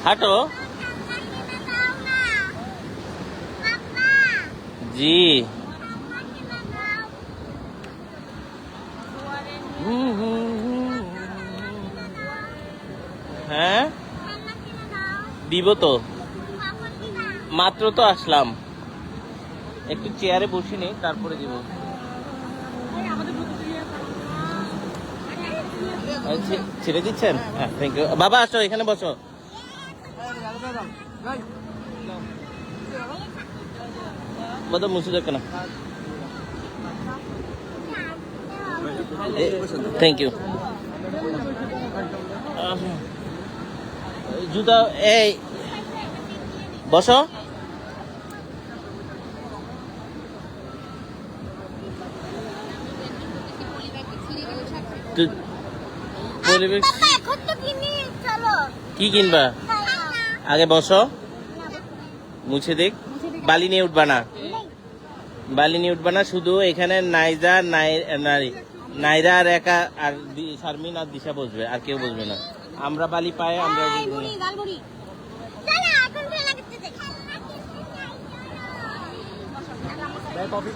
হাঁটো। জি। হ্যাঁ দিব তো, মাত্র তো আসলাম, একটু চেয়ারে বসিনি তারপরে দিব। ছেড়ে দিচ্ছেন? হ্যাঁ থ্যাংক ইউ। বাবা আসো এখানে বসো। বাবা মুছে যাক না। Thank you. জুতা এই বসো। কি কিনবা? আগে বসো, মুছে দেখ। বালি নিয়ে উঠবা না, বালি নিয়ে উঠবা না। শুধু এখানে নাইরা আর একা আর শারমিন আর দিশা বসবে, আর কেউ বসবে না। আমরা বালি পাই, আমরা কফি